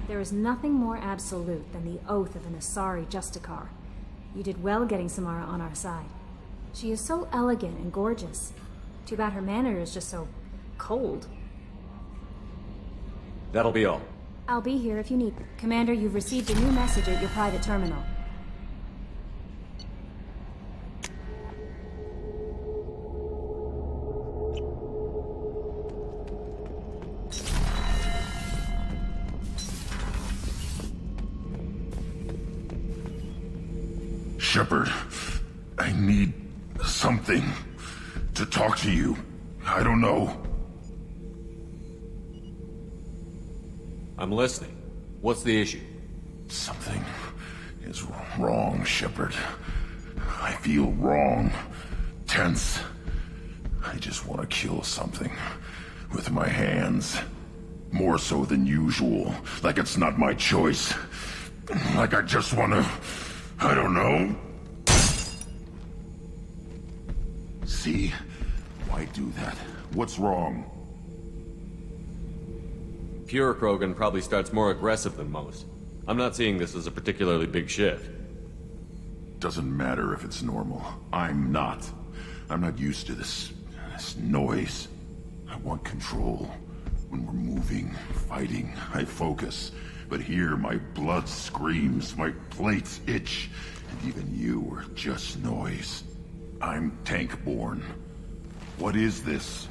There is nothing more absolute than the oath of an Asari Justicar. You did well getting Samara on our side. She is so elegant and gorgeous. Too bad her manner is just so cold. That'll be all. I'll be here if you need. Commander, you've received a new message at your private terminal. Shepard, I need something to talk to you. I don't know. I'm listening. What's the issue? Something is wrong, Shepard. I feel wrong. Tense. I just want to kill something. With my hands. More so than usual. Like it's not my choice. Like I just want to... I don't know. See? Why do that? What's wrong? Pure Krogan probably starts more aggressive than most. I'm not seeing this as a particularly big shift. Doesn't matter if it's normal. I'm not. I'm not used to this noise. I want control. When we're moving, fighting, I focus. But here, my blood screams, my plates itch, and even you are just noise. I'm tank-born. What is this?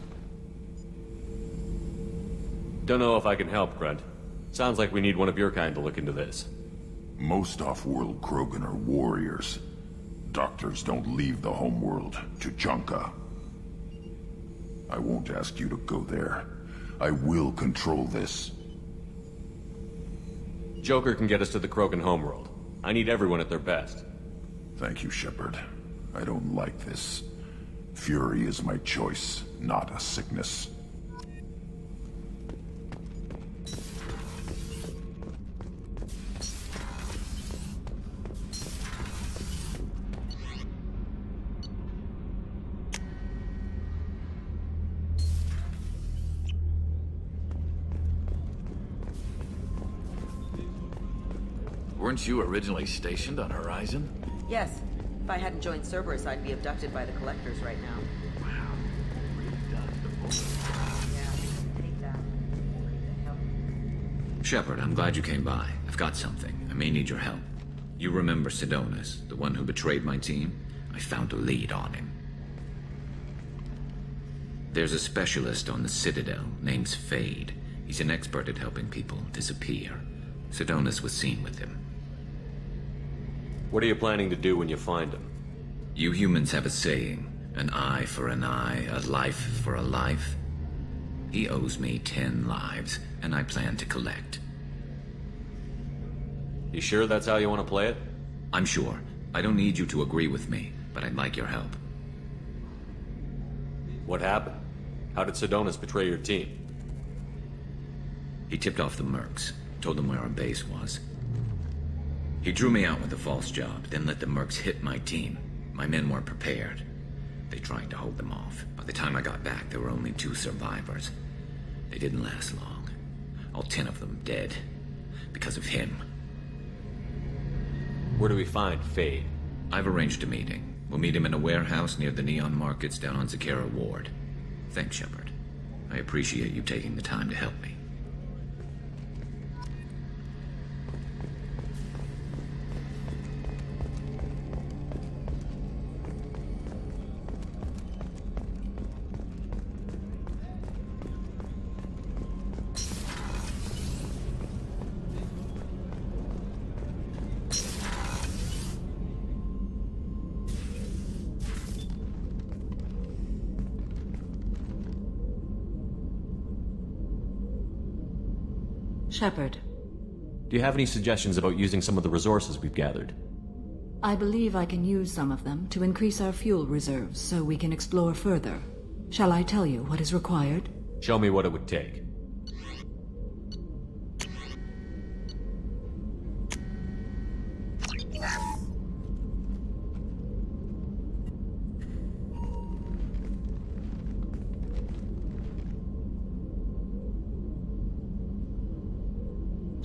Don't know if I can help, Grunt. Sounds like we need one of your kind to look into this. Most off-world Krogan are warriors. Doctors don't leave the homeworld to Junka. I won't ask you to go there. I will control this. Joker can get us to the Krogan homeworld. I need everyone at their best. Thank you, Shepard. I don't like this. Fury is my choice, not a sickness. Weren't you originally stationed on Horizon? Yes. If I hadn't joined Cerberus, I'd be abducted by the Collectors right now. Wow. Really does Yeah, I hate that. Shepard, I'm glad you came by. I've got something. I may need your help. You remember Sidonus, the one who betrayed my team? I found a lead on him. There's a specialist on the Citadel, named Fade. He's an expert at helping people disappear. Sidonus was seen with him. What are you planning to do when you find him? You humans have a saying, an eye for an eye, a life for a life. He owes me 10 lives, and I plan to collect. You sure that's how you want to play it? I'm sure. I don't need you to agree with me, but I'd like your help. What happened? How did Sidonus betray your team? He tipped off the mercs, told them where our base was. He drew me out with a false job, then let the mercs hit my team. My men weren't prepared. They tried to hold them off. By the time I got back, there were only 2 survivors. They didn't last long. All 10 of them dead. Because of him. Where do we find Fade? I've arranged a meeting. We'll meet him in a warehouse near the Neon Markets down on Zakera Ward. Thanks, Shepard. I appreciate you taking the time to help me. Shepard, Do you have any suggestions about using some of the resources we've gathered? I believe I can use some of them to increase our fuel reserves so we can explore further. Shall I tell you what is required? Show me what it would take.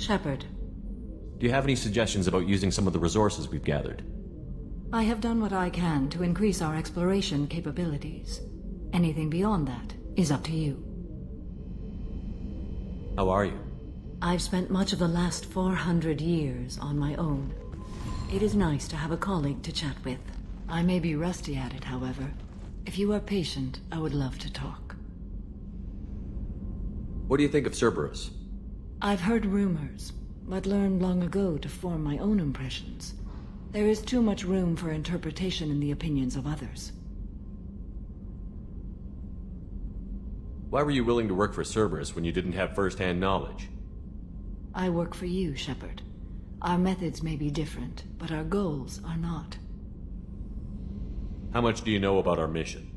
Shepard, Do you have any suggestions about using some of the resources we've gathered? I have done what I can to increase our exploration capabilities. Anything beyond that is up to you. How are you? I've spent much of the last 400 years on my own. It is nice to have a colleague to chat with. I may be rusty at it, however. If you are patient, I would love to talk. What do you think of Cerberus? I've heard rumors, but learned long ago to form my own impressions. There is too much room for interpretation in the opinions of others. Why were you willing to work for Cerberus when you didn't have first-hand knowledge? I work for you, Shepard. Our methods may be different, but our goals are not. How much do you know about our mission?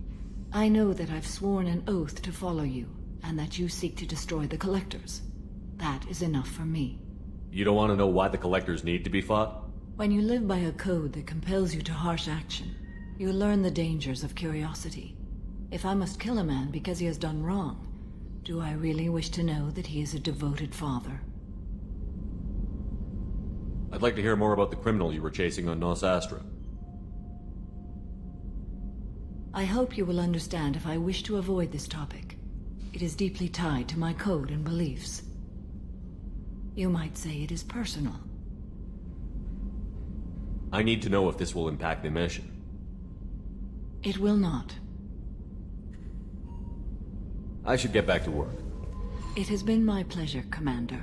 I know that I've sworn an oath to follow you, and that you seek to destroy the Collectors. That is enough for me. You don't want to know why the Collectors need to be fought? When you live by a code that compels you to harsh action, you learn the dangers of curiosity. If I must kill a man because he has done wrong, do I really wish to know that he is a devoted father? I'd like to hear more about the criminal you were chasing on Nos Astra. I hope you will understand if I wish to avoid this topic. It is deeply tied to my code and beliefs. You might say it is personal. I need to know if this will impact the mission. It will not. I should get back to work. It has been my pleasure, Commander.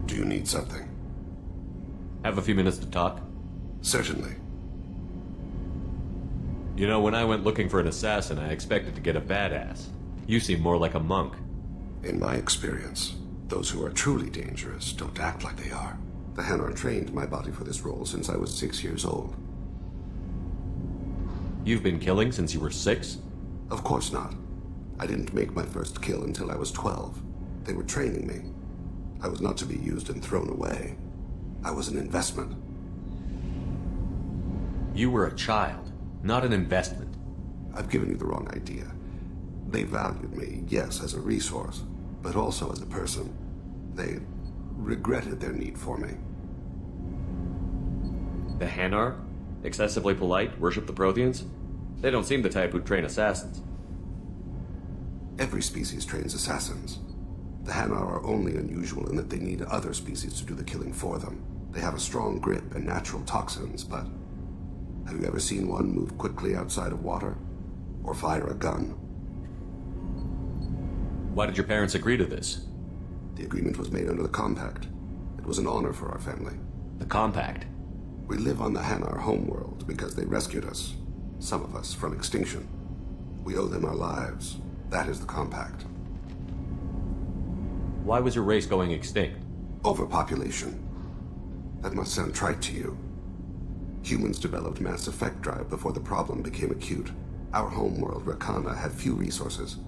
Do you need something? Have a few minutes to talk? Certainly. You know, when I went looking for an assassin, I expected to get a badass. You seem more like a monk. In my experience, those who are truly dangerous don't act like they are. The Hanar trained my body for this role since I was 6 years old. You've been killing since you were 6? Of course not. I didn't make my first kill until I was 12. They were training me. I was not to be used and thrown away. I was an investment. You were a child, not an investment. I've given you the wrong idea. They valued me, yes, as a resource, but also as a person. They regretted their need for me. The Hanar? Excessively polite, worship the Protheans? They don't seem the type who'd train assassins. Every species trains assassins. The Hanar are only unusual in that they need other species to do the killing for them. They have a strong grip and natural toxins, but have you ever seen one move quickly outside of water? Or fire a gun? Why did your parents agree to this? The agreement was made under the Compact. It was an honor for our family. The Compact? We live on the Hanar homeworld because they rescued us, some of us, from extinction. We owe them our lives. That is the Compact. Why was your race going extinct? Overpopulation. That must sound trite to you. Humans developed mass effect drive before the problem became acute. Our homeworld, Rakana, had few resources.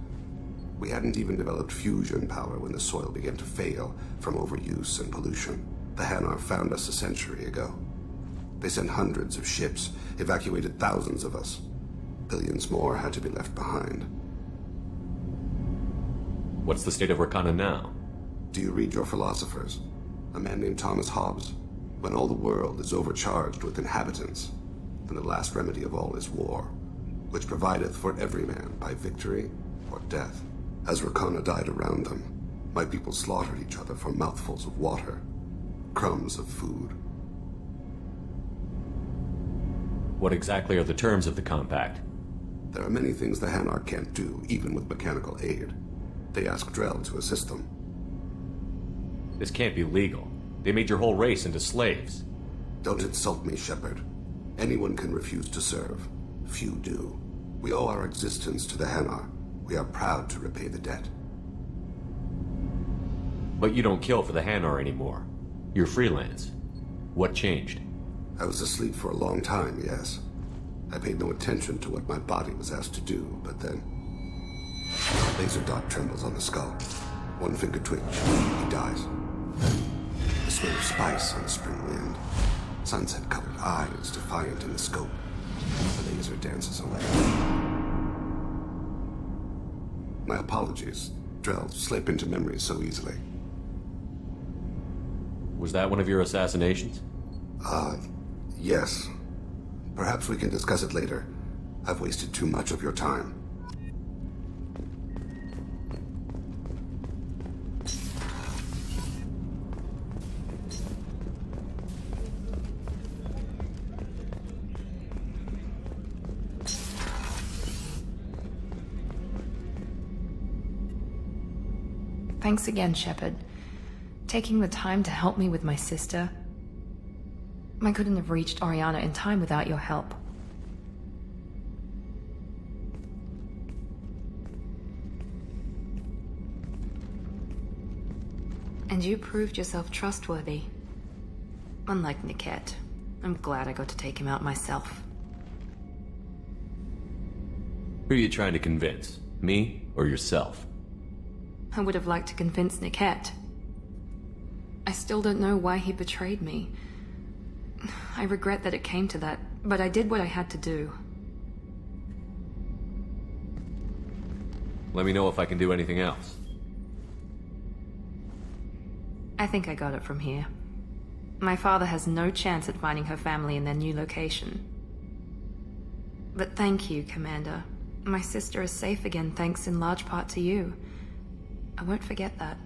We hadn't even developed fusion power when the soil began to fail from overuse and pollution. The Hanar found us a century ago. They sent hundreds of ships, evacuated thousands of us. Billions more had to be left behind. What's the state of Rakana now? Do you read your philosophers? A man named Thomas Hobbes. When all the world is overcharged with inhabitants, then the last remedy of all is war, which provideth for every man by victory or death. As Rakana died around them, my people slaughtered each other for mouthfuls of water, crumbs of food. What exactly are the terms of the Compact? There are many things the Hanar can't do, even with mechanical aid. They ask Drell to assist them. This can't be legal. They made your whole race into slaves. Don't insult me, Shepard. Anyone can refuse to serve. Few do. We owe our existence to the Hanar. We are proud to repay the debt. But you don't kill for the Hanar anymore. You're freelance. What changed? I was asleep for a long time, yes. I paid no attention to what my body was asked to do, but then... a laser dot trembles on the skull. One finger twitch. He dies. The throw spice on the spring wind. Sunset-colored eyes defiant in the scope. The laser dances away. My apologies. Drells slip into memory so easily. Was that one of your assassinations? Yes. Perhaps we can discuss it later. I've wasted too much of your time. Thanks again, Shepard. Taking the time to help me with my sister. I couldn't have reached Oriana in time without your help. And you proved yourself trustworthy. Unlike Niket, I'm glad I got to take him out myself. Who are you trying to convince? Me or yourself? I would have liked to convince Niket. I still don't know why he betrayed me. I regret that it came to that, but I did what I had to do. Let me know if I can do anything else. I think I got it from here. My father has no chance at finding her family in their new location. But thank you, Commander. My sister is safe again thanks in large part to you. I won't forget that.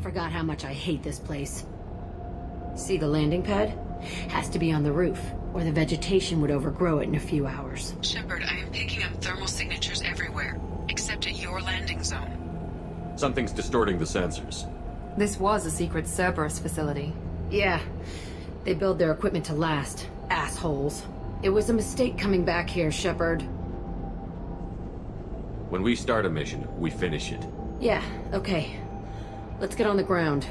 Forgot how much I hate this place. See the landing pad? Has to be on the roof, or the vegetation would overgrow it in a few hours. Shepard, I am picking up thermal signatures everywhere, except at your landing zone. Something's distorting the sensors. This was a secret Cerberus facility. Yeah. They build their equipment to last. Assholes. It was a mistake coming back here, Shepard. When we start a mission, we finish it. Yeah, okay. Let's get on the ground.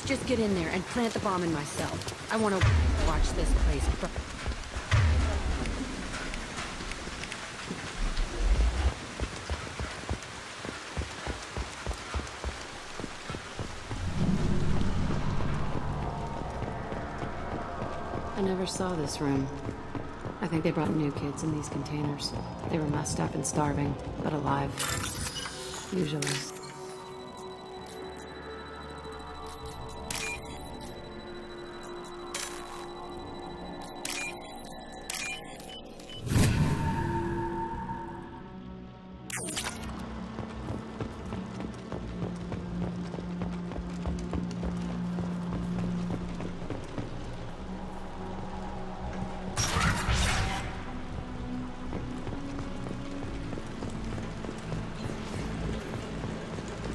Just get in there and plant the bomb in myself. I want to watch this place burn. I never saw this room. I think they brought new kids in these containers. They were messed up and starving, but alive. Usually.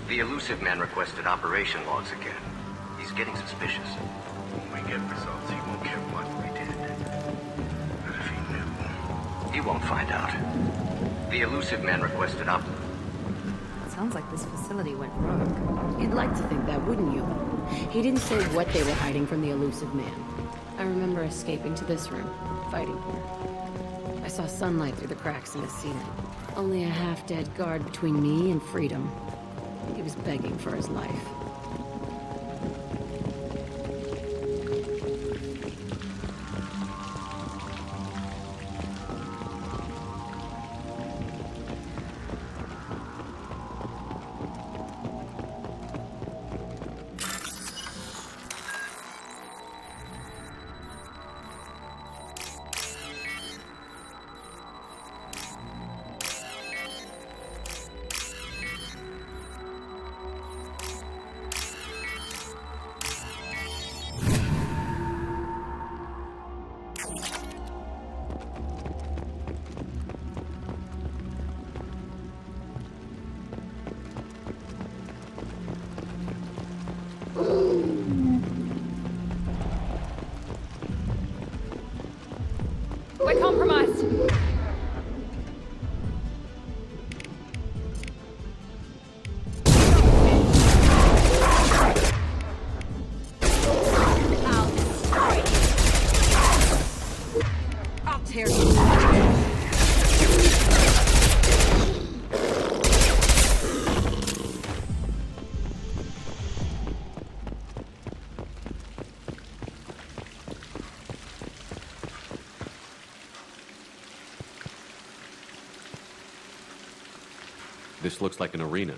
The elusive man requested operation logs again. He's getting suspicious. When we get results, he won't care what we did. But if he knew... He won't find out. The elusive man requested Sounds like this facility went rogue. You'd like to think that, wouldn't you? He didn't say what they were hiding from the elusive man. I remember escaping to this room, fighting here. I saw sunlight through the cracks in the ceiling. Only a half-dead guard between me and freedom. He was begging for his life. We're compromised. I'll tear you. This looks like an arena.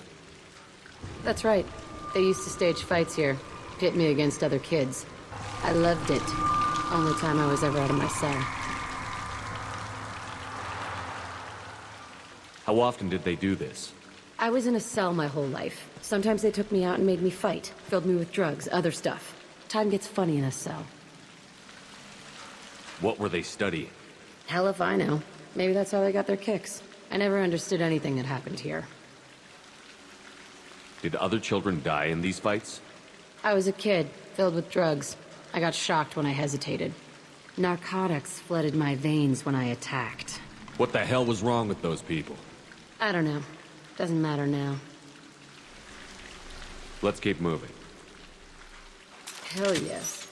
That's right. They used to stage fights here, pit me against other kids. I loved it. Only time I was ever out of my cell. How often did they do this? I was in a cell my whole life. Sometimes they took me out and made me fight, filled me with drugs, other stuff. Time gets funny in a cell. What were they studying? Hell if I know. Maybe that's how they got their kicks. I never understood anything that happened here. Did other children die in these fights? I was a kid, filled with drugs. I got shocked when I hesitated. Narcotics flooded my veins when I attacked. What the hell was wrong with those people? I don't know. Doesn't matter now. Let's keep moving. Hell yes.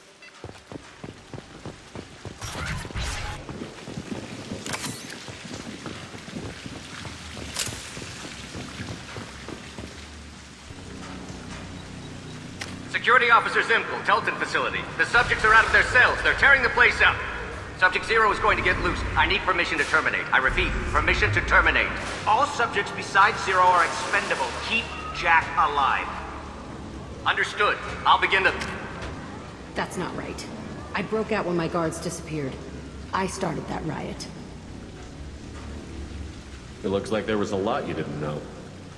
Security Officer Zimkel, Telton facility. The subjects are out of their cells. They're tearing the place up. Subject Zero is going to get loose. I need permission to terminate. I repeat, permission to terminate. All subjects besides Zero are expendable. Keep Jack alive. Understood. I'll begin to... That's not right. I broke out when my guards disappeared. I started that riot. It looks like there was a lot you didn't know.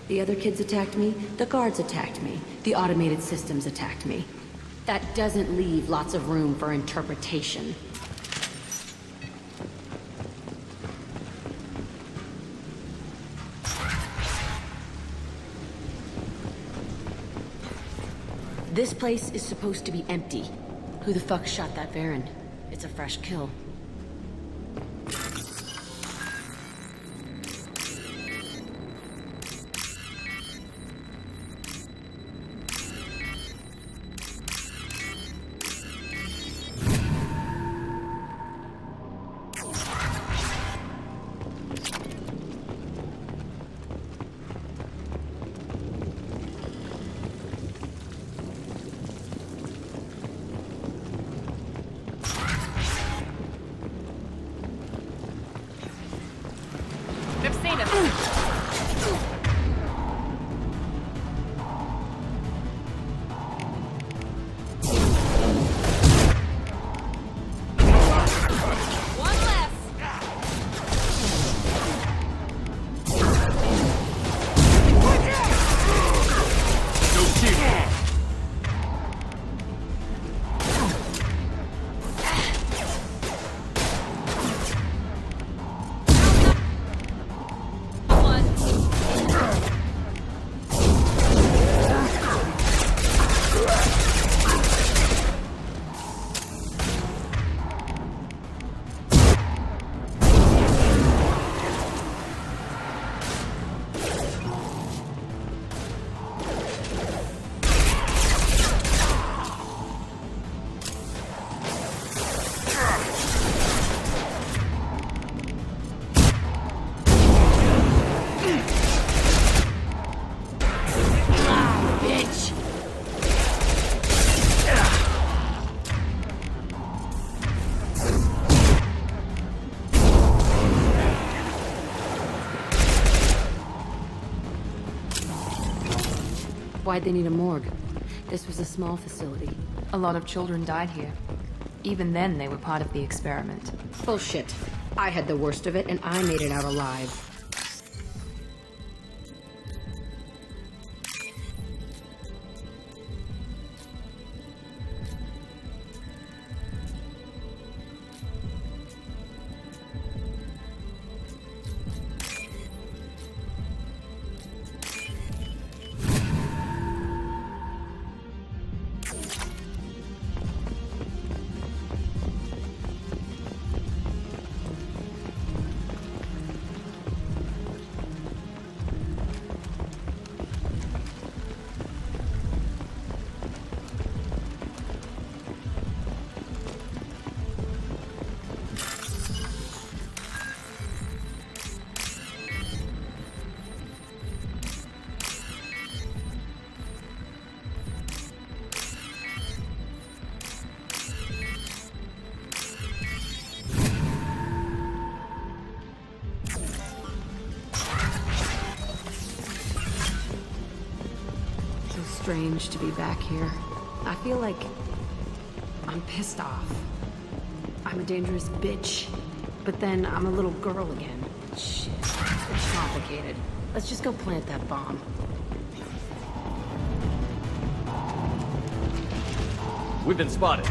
The other kids attacked me, the guards attacked me, the automated systems attacked me. That doesn't leave lots of room for interpretation. This place is supposed to be empty. Who the fuck shot that Baron? It's a fresh kill. Why'd they need a morgue? This was a small facility. A lot of children died here. Even then, they were part of the experiment. Bullshit. I had the worst of it, and I made it out alive. Strange to be back here. I feel like I'm pissed off. I'm a dangerous bitch, but then I'm a little girl again. Shit, it's complicated. Let's just go plant that bomb. We've been spotted.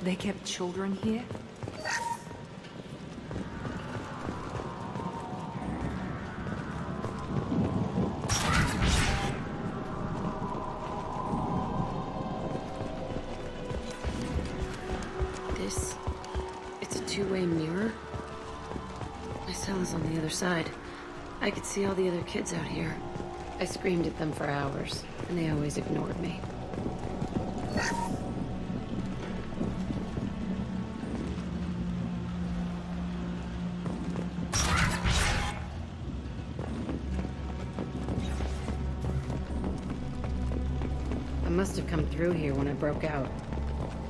They kept children here? It's a two-way mirror. My cell's on the other side. I could see all the other kids out here. I screamed at them for hours, and they always ignored me. I must have come through here when I broke out,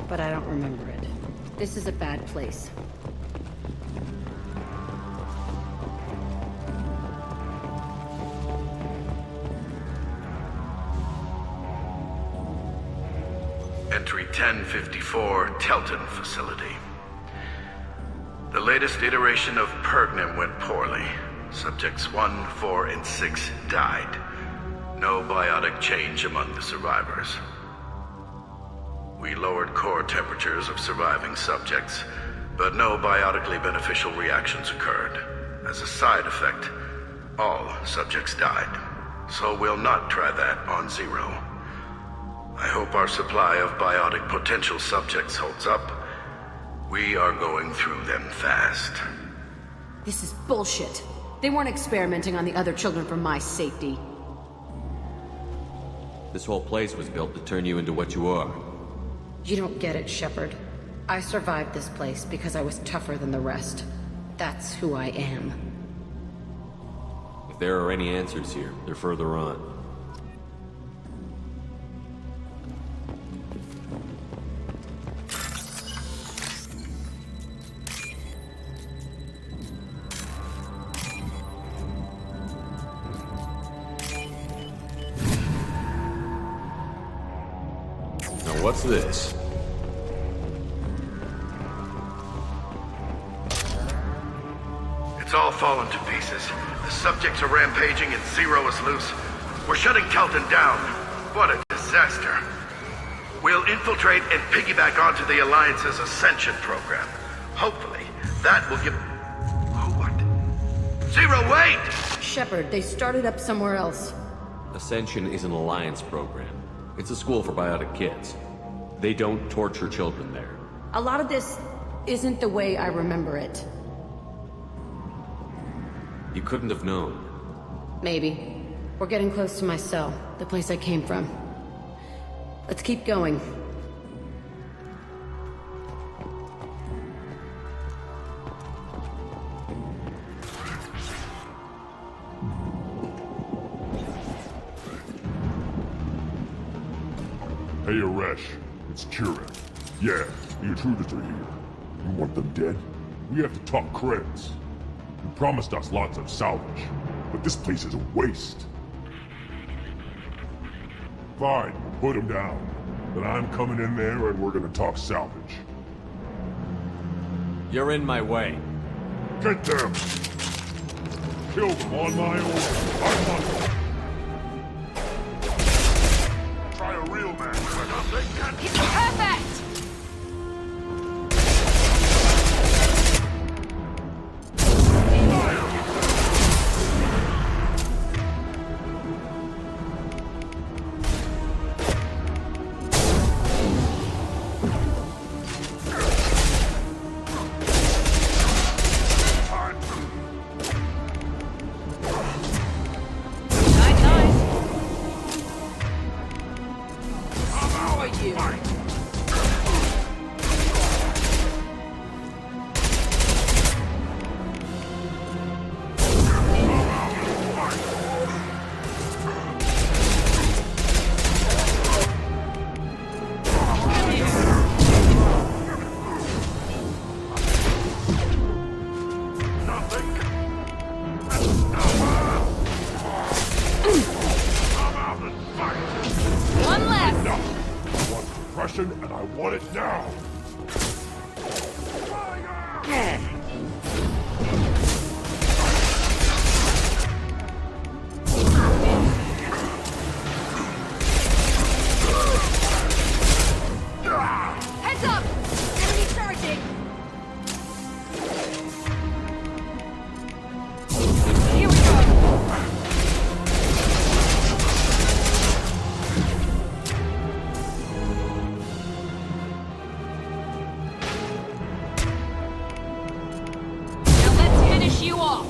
but I don't remember it. This is a bad place. Entry 1054, Telton Facility. The latest iteration of Pergnum went poorly. Subjects 1, 4, and 6 died. No biotic change among the survivors. We lowered core temperatures of surviving subjects, but no biotically beneficial reactions occurred. As a side effect, all subjects died. So we'll not try that on Zero. I hope our supply of biotic potential subjects holds up. We are going through them fast. This is bullshit. They weren't experimenting on the other children for my safety. This whole place was built to turn you into what you are. You don't get it, Shepard. I survived this place because I was tougher than the rest. That's who I am. If there are any answers here, they're further on. Now what's this? It's all fallen to pieces. The subjects are rampaging and Zero is loose. We're shutting Telton down. What a disaster. We'll infiltrate and piggyback onto the Alliance's Ascension program. Hopefully, that will give... Who are Zero, wait! Shepard, they started up somewhere else. Ascension is an alliance program. It's a school for biotic kids. They don't torture children there. A lot of this isn't the way I remember it. You couldn't have known. Maybe. We're getting close to my cell, the place I came from. Let's keep going. Hey, Aresh. It's Kira. Yeah, the intruders are here. You want them dead? We have to talk credits. You promised us lots of salvage, but this place is a waste. Fine, put them down. Then I'm coming in there and we're gonna talk salvage. You're in my way. Get them! Kill them on my own. I want them. Try a real man. Perfect! And I want it now! Heads up! Enemy charging! Here we go! You off!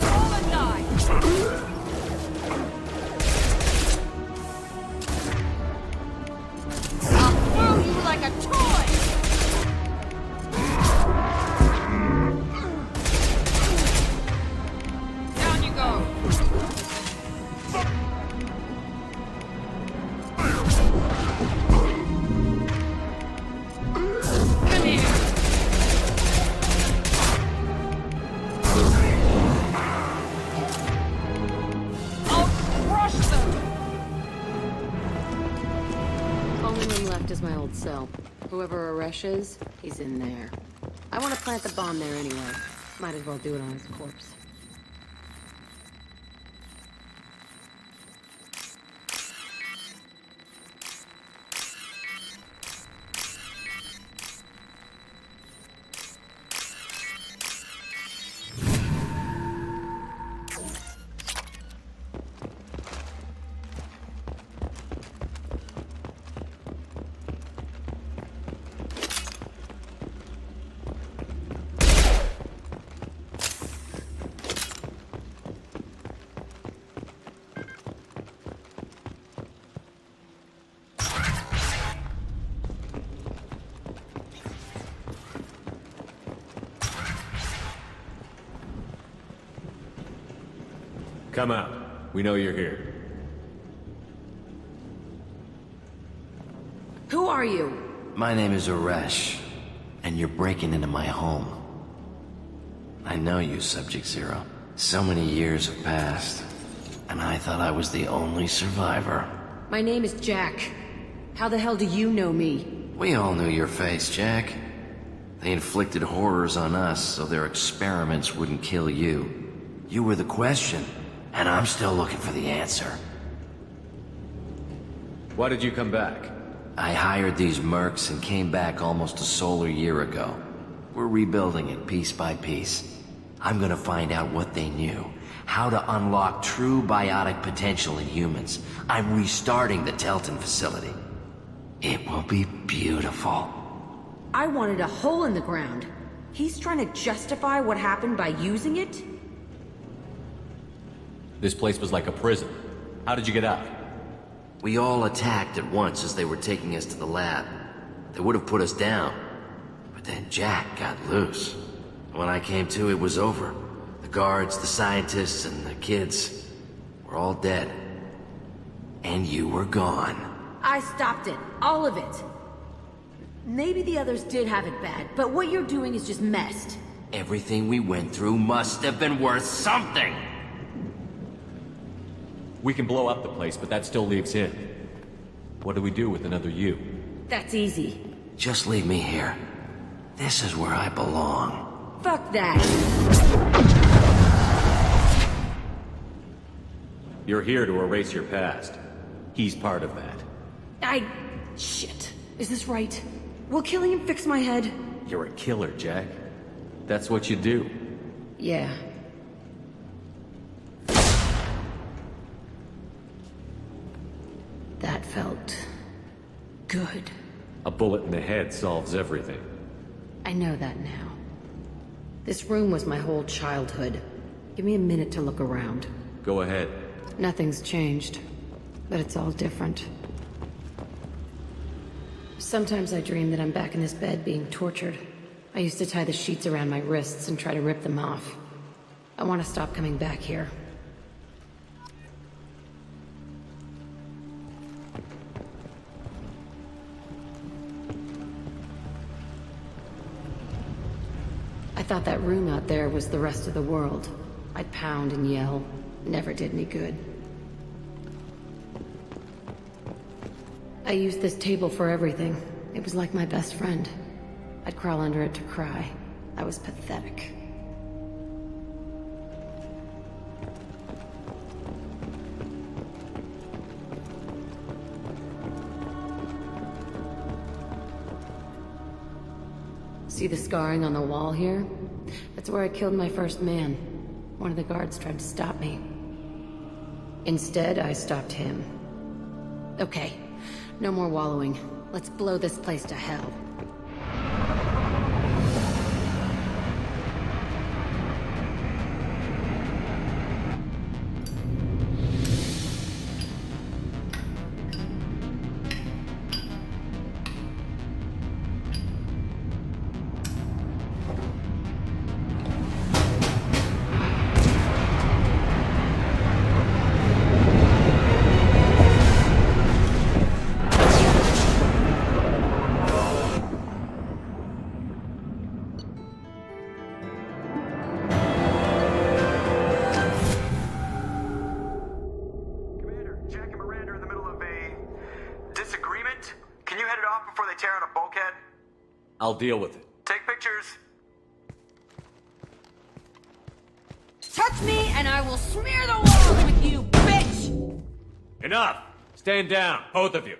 Roll and die! I'll throw you like a toy! Down you go! Only room left is my old cell. Whoever Aresh is, he's in there. I want to plant the bomb there anyway. Might as well do it on his corpse. Come out. We know you're here. Who are you? My name is Aresh, and you're breaking into my home. I know you, Subject Zero. So many years have passed, and I thought I was the only survivor. My name is Jack. How the hell do you know me? We all knew your face, Jack. They inflicted horrors on us so their experiments wouldn't kill you. You were the question, and I'm still looking for the answer. Why did you come back? I hired these mercs and came back almost a solar year ago. We're rebuilding it piece by piece. I'm gonna find out what they knew. How to unlock true biotic potential in humans. I'm restarting the Telton facility. It will be beautiful. I wanted a hole in the ground. He's trying to justify what happened by using it? This place was like a prison. How did you get out? We all attacked at once as they were taking us to the lab. They would have put us down. But then Jack got loose. When I came to, it was over. The guards, the scientists, and the kids were all dead. And you were gone. I stopped it. All of it. Maybe the others did have it bad, but what you're doing is just messed. Everything we went through must have been worth something! We can blow up the place, but that still leaves him. What do we do with another you? That's easy. Just leave me here. This is where I belong. Fuck that! You're here to erase your past. He's part of that. Shit. Is this right? Will killing him fix my head? You're a killer, Jack. That's what you do. Yeah. That felt... good. A bullet in the head solves everything. I know that now. This room was my whole childhood. Give me a minute to look around. Go ahead. Nothing's changed, but it's all different. Sometimes I dream that I'm back in this bed being tortured. I used to tie the sheets around my wrists and try to rip them off. I want to stop coming back here. I thought that room out there was the rest of the world. I'd pound and yell. Never did any good. I used this table for everything. It was like my best friend. I'd crawl under it to cry. I was pathetic. See the scarring on the wall here? That's where I killed my first man. One of the guards tried to stop me. Instead, I stopped him. Okay, no more wallowing. Let's blow this place to hell. I'll deal with it. Take pictures. Touch me and I will smear the walls with you, bitch! Enough! Stand down, both of you.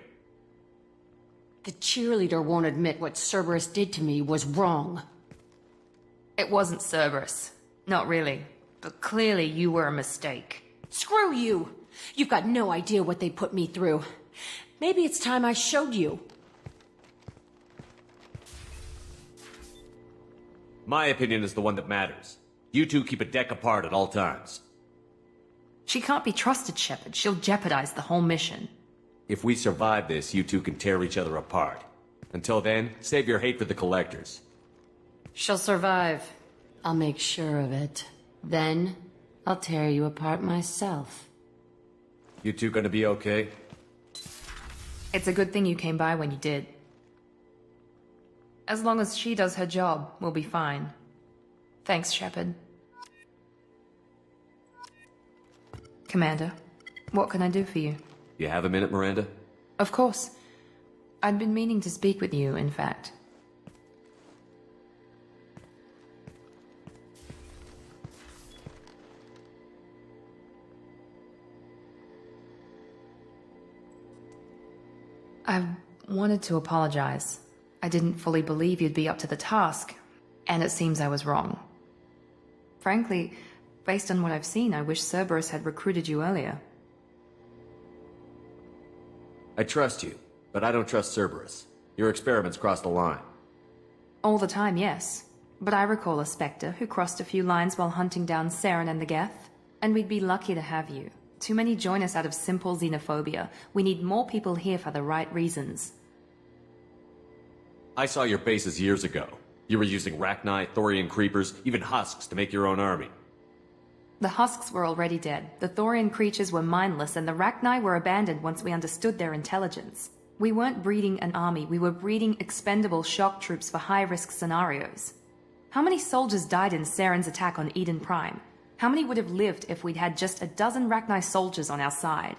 The cheerleader won't admit what Cerberus did to me was wrong. It wasn't Cerberus. Not really. But clearly you were a mistake. Screw you! You've got no idea what they put me through. Maybe it's time I showed you. My opinion is the one that matters. You two keep a deck apart at all times. She can't be trusted, Shepard. She'll jeopardize the whole mission. If we survive this, you two can tear each other apart. Until then, save your hate for the Collectors. She'll survive. I'll make sure of it. Then, I'll tear you apart myself. You two gonna be okay? It's a good thing you came by when you did. As long as she does her job, we'll be fine. Thanks, Shepard. Commander, what can I do for you? You have a minute, Miranda? Of course. I'd been meaning to speak with you, in fact. I've wanted to apologize. I didn't fully believe you'd be up to the task, and it seems I was wrong. Frankly, based on what I've seen, I wish Cerberus had recruited you earlier. I trust you, but I don't trust Cerberus. Your experiments crossed the line. All the time, yes. But I recall a Spectre who crossed a few lines while hunting down Saren and the Geth. And we'd be lucky to have you. Too many join us out of simple xenophobia. We need more people here for the right reasons. I saw your bases years ago. You were using Rachni, Thorian creepers, even husks to make your own army. The husks were already dead. The Thorian creatures were mindless, and the Rachni were abandoned once we understood their intelligence. We weren't breeding an army, we were breeding expendable shock troops for high-risk scenarios. How many soldiers died in Saren's attack on Eden Prime? How many would have lived if we'd had just a dozen Rachni soldiers on our side?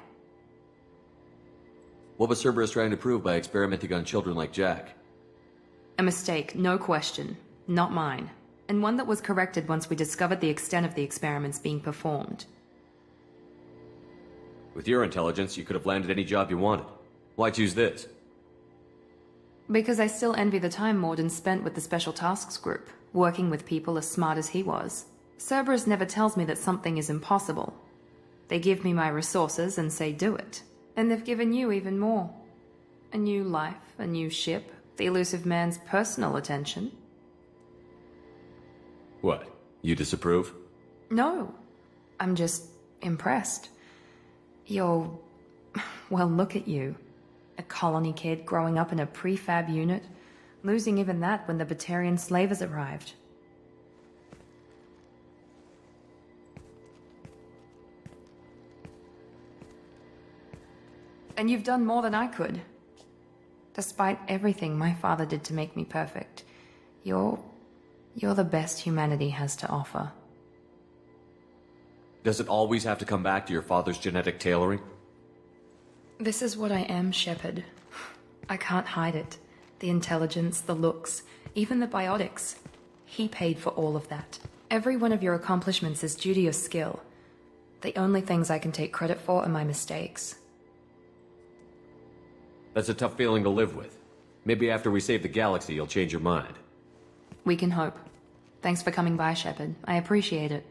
What was Cerberus trying to prove by experimenting on children like Jack? A mistake, no question. Not mine. And one that was corrected once we discovered the extent of the experiments being performed. With your intelligence, you could have landed any job you wanted. Why choose this? Because I still envy the time Morden spent with the Special Tasks Group, working with people as smart as he was. Cerberus never tells me that something is impossible. They give me my resources and say do it. And they've given you even more. A new life, a new ship, the elusive man's personal attention. What? You disapprove? No. I'm just impressed. You're... well, look at you. A colony kid growing up in a prefab unit, losing even that when the Batarian slavers arrived. And you've done more than I could. Despite everything my father did to make me perfect, you're the best humanity has to offer. Does it always have to come back to your father's genetic tailoring? This is what I am, Shepard. I can't hide it. The intelligence, the looks, even the biotics. He paid for all of that. Every one of your accomplishments is due to your skill. The only things I can take credit for are my mistakes. That's a tough feeling to live with. Maybe after we save the galaxy, you'll change your mind. We can hope. Thanks for coming by, Shepard. I appreciate it.